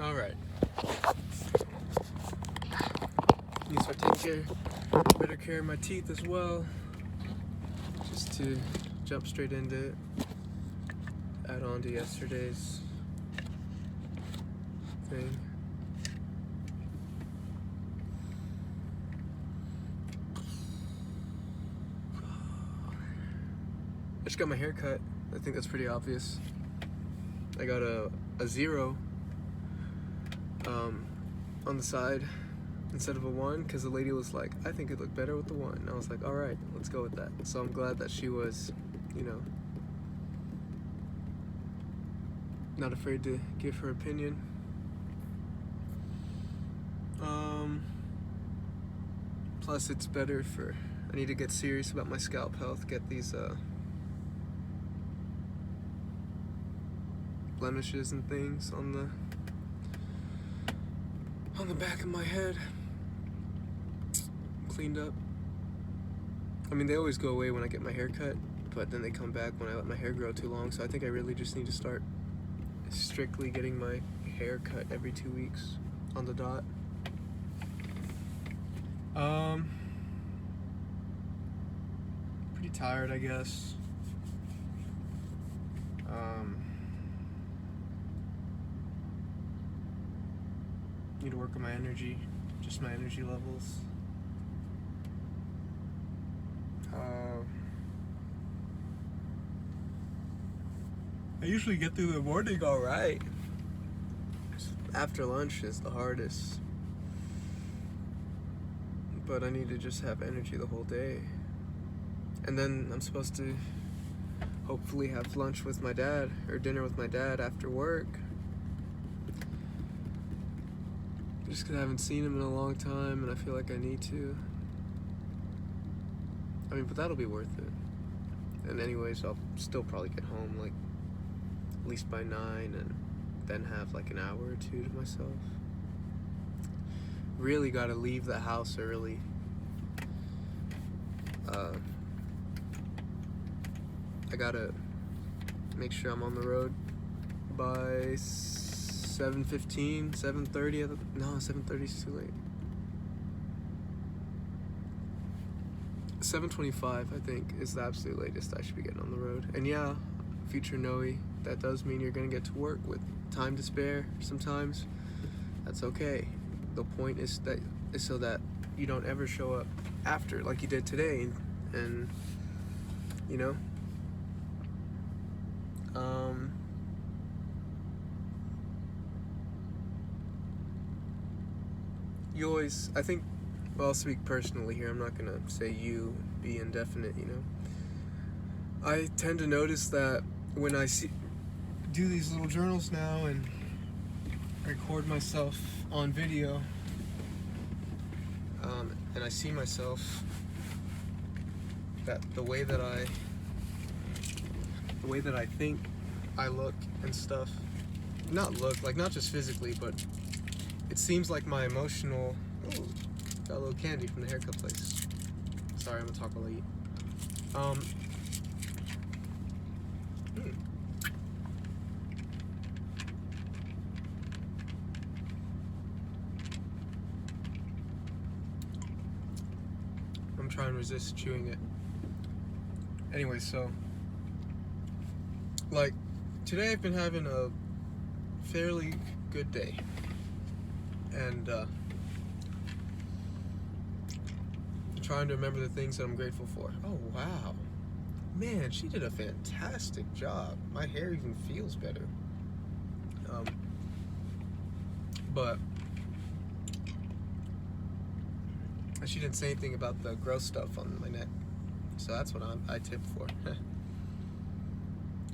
All right. Need to start taking better care of my teeth as well. Just to jump straight into it. Add on to yesterday's thing. I just got my hair cut. I think that's pretty obvious. I got a 0 on the side instead of a 1 because the lady was like, I think it looked better with the 1. And I was like, all right, let's go with that. So I'm glad that she was, not afraid to give her opinion. Plus it's better I need to get serious about my scalp health, get these blemishes and things on the back of my head cleaned up. I mean, they always go away when I get my hair cut, but then they come back when I let my hair grow too long. So I think I really just need to start strictly getting my hair cut every 2 weeks on the dot. Pretty tired, I guess. Need to work on my energy, just my energy levels. I usually get through the morning all right. After lunch is the hardest. But I need to just have energy the whole day. And then I'm supposed to hopefully have lunch with my dad, or dinner with my dad after work. Just because I haven't seen him in a long time and I feel like I need to. I mean, but that'll be worth it. And anyways, I'll still probably get home like at least by 9 and then have like an hour or 2 to myself. Really gotta leave the house early. I gotta make sure I'm on the road by 7:15, 7:30. No, 7:30 is too late. 7:25, I think, is the absolute latest I should be getting on the road. And yeah, future Noe, that does mean you're gonna get to work with time to spare sometimes. That's okay. The point is so that you don't ever show up after like you did today, and you always, I think, well, I'll speak personally here, I'm not gonna say you be indefinite, I tend to notice that when I do these little journals now and record myself on video, and I see myself, that the way that I think I look and stuff, not just physically, but it seems like my emotional, got a little candy from the haircut place. Sorry, I'm gonna talk while I eat. I'm trying to resist chewing it. Anyway, so like today I've been having a fairly good day, and trying to remember the things that I'm grateful for. Oh wow, man, she did a fantastic job. My hair even feels better. But she didn't say anything about the gross stuff on my neck, so that's what I tip for.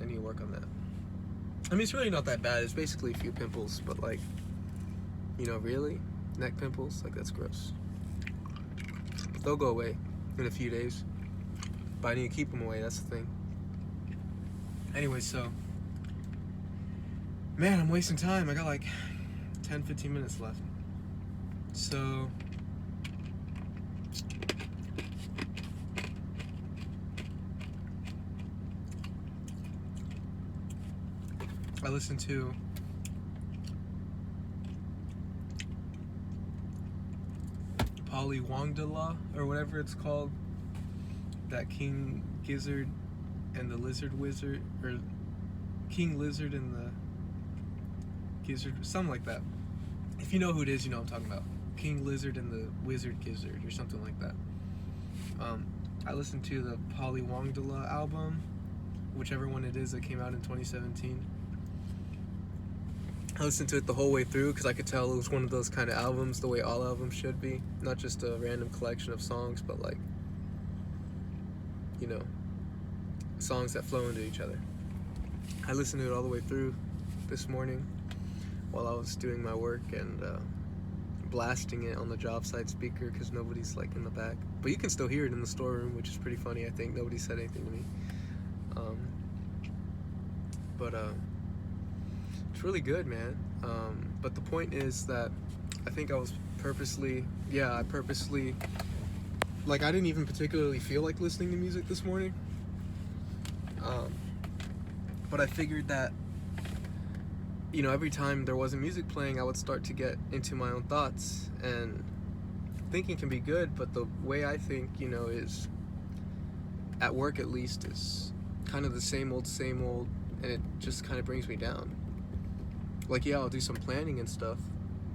I need to work on that. I mean, it's really not that bad. It's basically a few pimples, but like, really, neck pimples, like that's gross. But they'll go away in a few days. But I need to keep them away. That's the thing. Anyway, so, man, I'm wasting time. I got like 10-15 minutes left. So I listened to Polywongdala or whatever it's called. That King Gizzard and the Lizard Wizard, or King Lizard and the Gizzard, something like that. If you know who it is, you know what I'm talking about. King Lizard and the Wizard Gizzard, or something like that. I listened to the Polywongdala album, whichever one it is that came out in 2017. I listened to it the whole way through because I could tell it was one of those kind of albums, the way all albums should be. Not just a random collection of songs, but like, you know, songs that flow into each other. I listened to it all the way through this morning while I was doing my work and blasting it on the job site speaker because nobody's like in the back. But you can still hear it in the storeroom, which is pretty funny. I think nobody said anything to me. But it's really good, man. But the point is that I think I was purposely, like, I didn't even particularly feel like listening to music this morning. But I figured that, you know, every time there wasn't music playing, I would start to get into my own thoughts. And thinking can be good, but the way I think, you know, is, at work at least, is kind of the same old, and it just kind of brings me down. Like, yeah, I'll do some planning and stuff,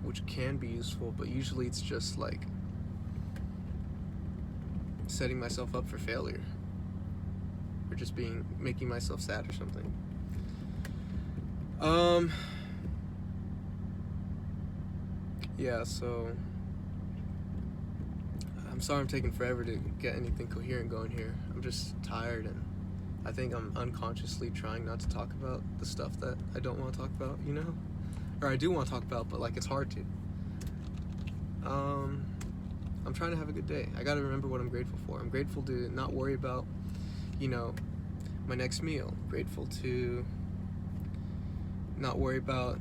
which can be useful, but usually it's just like setting myself up for failure, or just making myself sad or something. Yeah, so I'm sorry I'm taking forever to get anything coherent going here. I'm just tired, and I think I'm unconsciously trying not to talk about the stuff that I don't want to talk about, you know? Or I do want to talk about, but like, it's hard to. I'm trying to have a good day. I gotta remember what I'm grateful for. I'm grateful to not worry about, you know, my next meal. Grateful to not worry about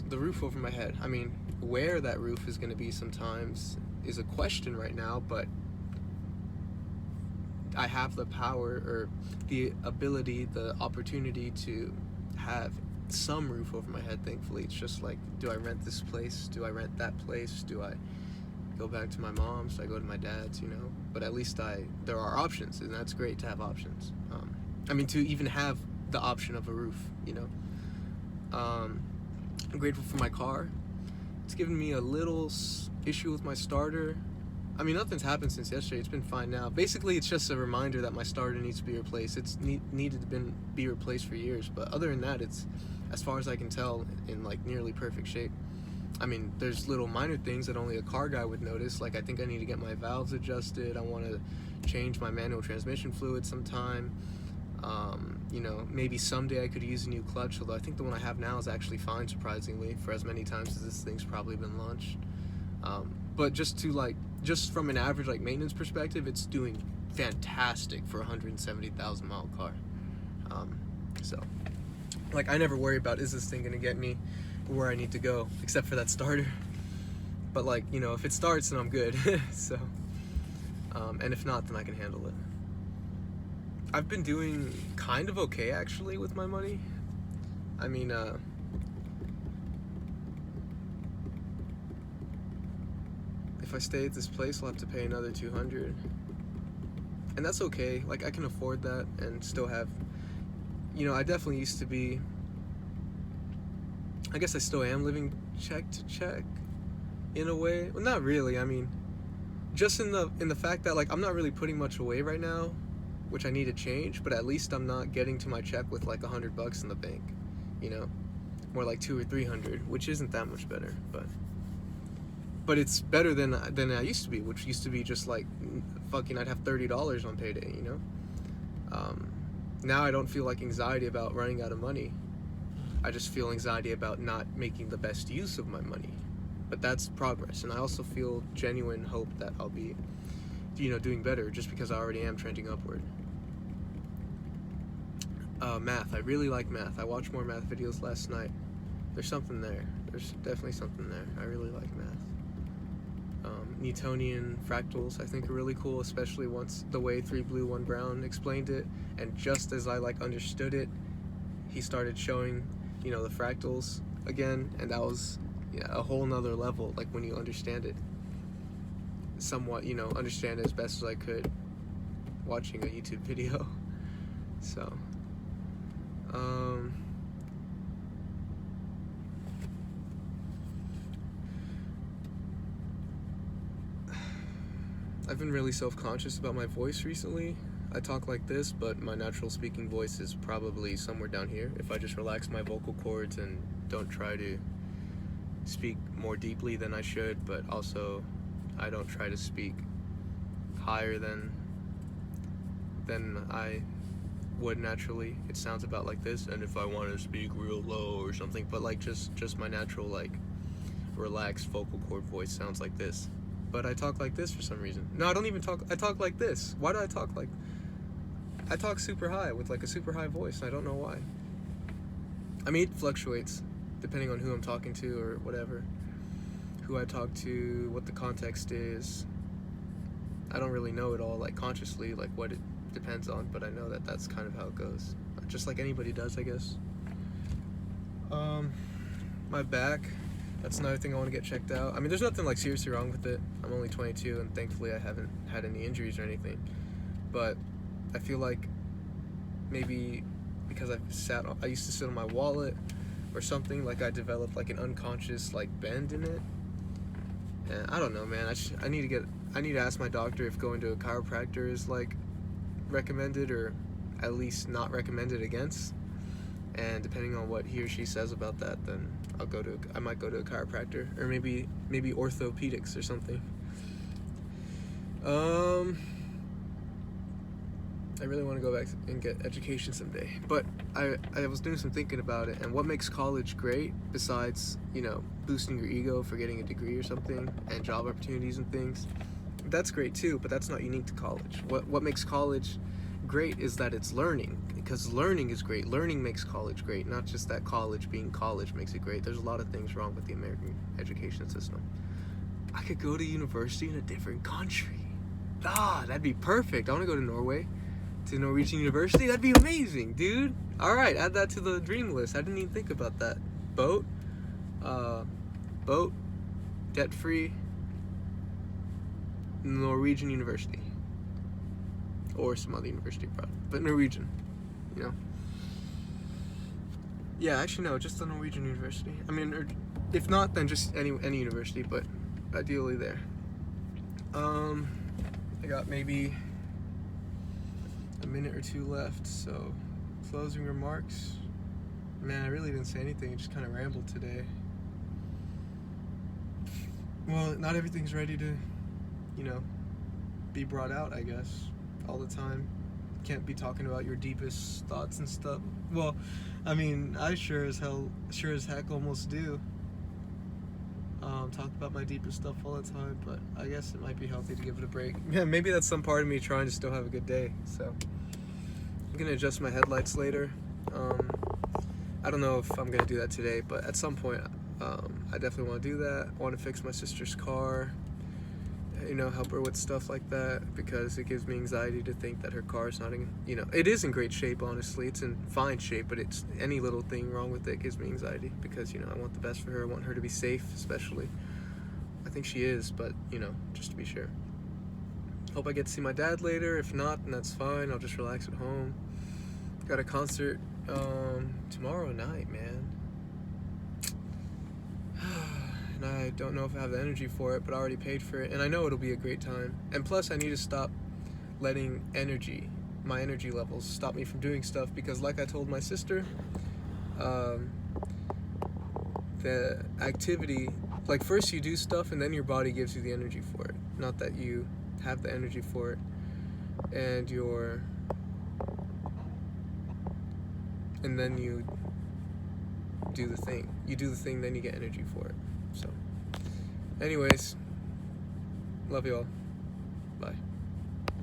the roof over my head. I mean, where that roof is going to be sometimes is a question right now, but I have the power, or the ability, the opportunity to have some roof over my head, thankfully. It's just like, do I rent this place? Do I rent that place? Do I go back to my mom's? Do I go to my dad's, you know? But at least there are options, and that's great to have options. I mean, to even have the option of a roof, you know? I'm grateful for my car. It's given me a little issue with my starter. I mean, nothing's happened since yesterday. It's been fine now. Basically, it's just a reminder that my starter needs to be replaced. It's needed to be replaced for years, but other than that, it's, as far as I can tell, in like nearly perfect shape. I mean, there's little minor things that only a car guy would notice. Like, I think I need to get my valves adjusted. I want to change my manual transmission fluid sometime. You know, maybe someday I could use a new clutch, although I think the one I have now is actually fine, surprisingly, for as many times as this thing's probably been launched. But just from an average, like, maintenance perspective, it's doing fantastic for a 170,000 mile car. So, like, I never worry about, is this thing gonna get me where I need to go, except for that starter. But, like, you know, if it starts, then I'm good. So, and if not, then I can handle it. I've been doing kind of okay, actually, with my money. I mean, if I stay at this place, I'll have to pay another $200. And that's okay. Like, I can afford that and still have, you know, I definitely used to be, I guess I still am living check to check in a way. Well, not really. I mean, just in the fact that, like, I'm not really putting much away right now, which I need to change, but at least I'm not getting to my check with like $100 in the bank, you know, more like $200 or $300, which isn't that much better, but it's better than I used to be, which used to be just like fucking, I'd have $30 on payday, you know. Now I don't feel like anxiety about running out of money. I just feel anxiety about not making the best use of my money, but that's progress. And I also feel genuine hope that I'll be, you know, doing better, just because I already am trending upward. Math. I really like math. I watched more math videos last night. There's something there. There's definitely something there. I really like math. Newtonian fractals, I think, are really cool, especially once the way 3 Blue 1 Brown explained it, and just as I like understood it, he started showing, you know, the fractals again, and that was, yeah, a whole nother level, like, when you understand it. somewhat, understand it as best as I could watching a YouTube video. So, I've been really self-conscious about my voice recently. I talk like this, but my natural speaking voice is probably somewhere down here. If I just relax my vocal cords and don't try to speak more deeply than I should, but also I don't try to speak higher than I would naturally, it sounds about like this. And if I want to speak real low or something, but like just my natural, like, relaxed vocal cord voice sounds like this. But I talk like this for some reason. No, I don't even talk, I talk like this. Why do I talk like, I talk super high with like a super high voice. I don't know why. I mean, it fluctuates depending on who I'm talking to or whatever, who I talk to, what the context is. I don't really know it all, like, consciously, like what it depends on, but I know that that's kind of how it goes, just like anybody does, I guess. My back, that's another thing I want to get checked out. I mean, there's nothing like seriously wrong with it. I'm only 22 and thankfully I haven't had any injuries or anything, but I feel like maybe because I used to sit on my wallet or something, like I developed like an unconscious like bend in it, and I don't know, man. I need to ask my doctor if going to a chiropractor is like recommended or at least not recommended against, and depending on what he or she says about that, then I might go to a chiropractor, or maybe orthopedics or something. I really want to go back and get education someday, but I was doing some thinking about it, and what makes college great besides, boosting your ego for getting a degree or something and job opportunities and things, that's great too, but that's not unique to college. What makes college great is that it's learning, because learning is great. Learning makes college great, not just that college being college makes it great. There's a lot of things wrong with the American education system. I could go to university in a different country. That'd be perfect. I want to go to Norway, to Norwegian University. That'd be amazing, dude. All right, add that to the dream list. I didn't even think about that. Boat, debt-free, Norwegian University, or some other university, probably, but Norwegian, Yeah, actually no, just the Norwegian University. I mean, or if not, then just any university, but ideally there. I got maybe a minute or two left, so closing remarks. Man, I really didn't say anything, I just kind of rambled today. Well, not everything's ready to, be brought out, I guess, all the time. Can't be talking about your deepest thoughts and stuff. Well, I mean, I sure as heck almost do. Talk about my deepest stuff all the time, but I guess it might be healthy to give it a break. Yeah, maybe that's some part of me trying to still have a good day, so I'm gonna adjust my headlights later. I don't know if I'm gonna do that today, but at some point, I definitely want to do that. I want to fix my sister's car, help her with stuff like that, because it gives me anxiety to think that her car's not in, it is in great shape, honestly. It's in fine shape, but it's any little thing wrong with it gives me anxiety, because, I want the best for her. I want her to be safe, especially. I think she is, but, just to be sure. Hope I get to see my dad later. If not, then that's fine. I'll just relax at home. Got a concert tomorrow night, man. And I don't know if I have the energy for it, but I already paid for it, and I know it'll be a great time. And plus, I need to stop letting my energy levels stop me from doing stuff, because like I told my sister, the activity, like, first you do stuff and then your body gives you the energy for it, not that you have the energy for it, and then you do the thing, then you get energy for it. So anyways, love you all.